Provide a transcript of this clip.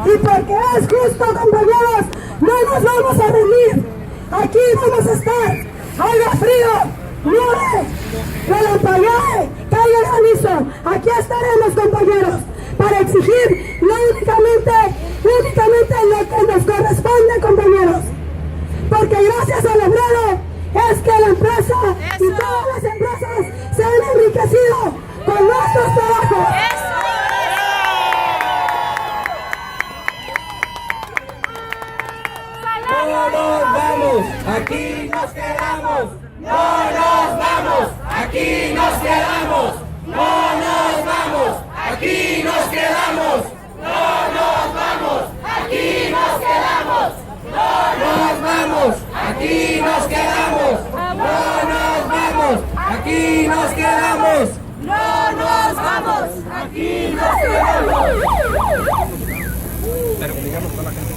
Y porque es justo, compañeros, no nos vamos a rendir. Aquí vamos a estar, haga frío, nieve, relampaguee, caiga granizo. Aquí estaremos, compañeros, para exigir no únicamente lo que nos corresponde, compañeros. Porque gracias al obrero es que la empresa y todas las empresas se han enriquecido con nuestros trabajos. No nos vamos, aquí nos quedamos. No nos vamos, aquí nos quedamos. No nos vamos, aquí nos quedamos. No nos vamos, aquí nos quedamos. No nos vamos, aquí nos quedamos. No nos vamos, aquí nos quedamos. No nos vamos, aquí nos quedamos. Terminamos con la gente.